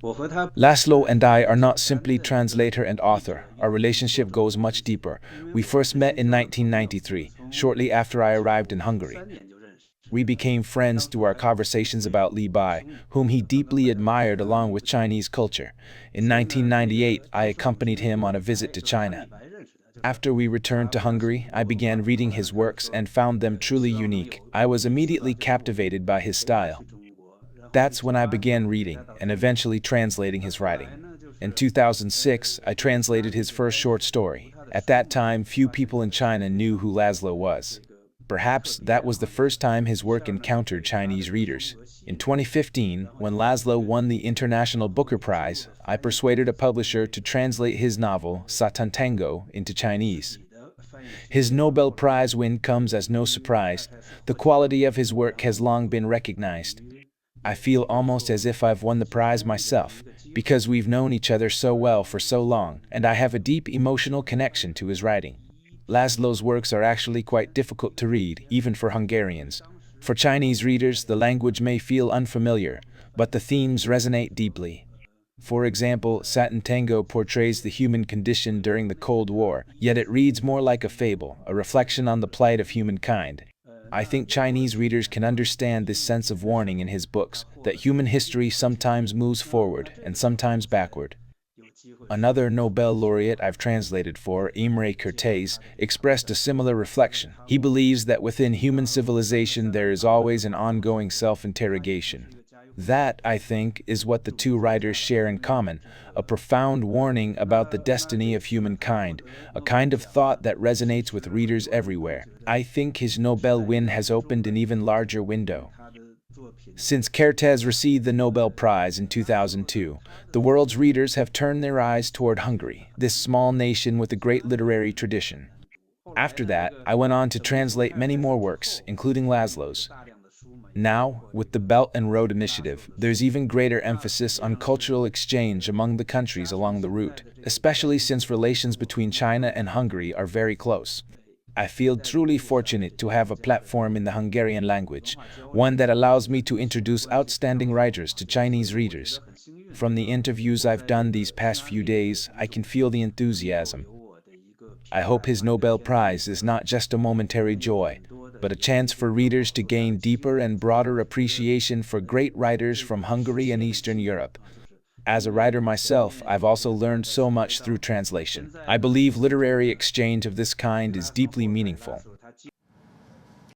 László and I are not simply translator and author. Our relationship goes much deeper. We first met in 1993, shortly after I arrived in Hungary. We became friends through our conversations about Li Bai, whom he deeply admired along with Chinese culture. In 1998, I accompanied him on a visit to China. After we returned to Hungary, I began reading his works and found them truly unique. I was immediately captivated by his style. That's when I began reading and eventually translating his writing. In 2006, I translated his first short story. At that time, few people in China knew who László was. Perhaps that was the first time his work encountered Chinese readers. In 2015, when László won the International Booker Prize, I persuaded a publisher to translate his novel, Satantango, into Chinese. His Nobel Prize win comes as no surprise. The quality of his work has long been recognized. I feel almost as if I've won the prize myself, because we've known each other so well for so long, and I have a deep emotional connection to his writing. László's works are actually quite difficult to read, even for Hungarians. For Chinese readers, the language may feel unfamiliar, but the themes resonate deeply. For example, Satantango portrays the human condition during the Cold War, yet it reads more like a fable, a reflection on the plight of humankind. I think Chinese readers can understand this sense of warning in his books, that human history sometimes moves forward and sometimes backward. Another Nobel laureate I've translated for, Imre Kertész, expressed a similar reflection. He believes that within human civilization there is always an ongoing self-interrogation. That, I think, is what the two writers share in common, a profound warning about the destiny of humankind, a kind of thought that resonates with readers everywhere. I think his Nobel win has opened an even larger window. Since Kertész received the Nobel Prize in 2002, the world's readers have turned their eyes toward Hungary, this small nation with a great literary tradition. After that, I went on to translate many more works, including László's. Now, with the Belt and Road Initiative, there's even greater emphasis on cultural exchange among the countries along the route, especially since relations between China and Hungary are very close. I feel truly fortunate to have a platform in the Hungarian language, one that allows me to introduce outstanding writers to Chinese readers. From the interviews I've done these past few days, I can feel the enthusiasm. I hope his Nobel Prize is not just a momentary joy, but a chance for readers to gain deeper and broader appreciation for great writers from Hungary and Eastern Europe. As a writer myself, I've also learned so much through translation. I believe literary exchange of this kind is deeply meaningful.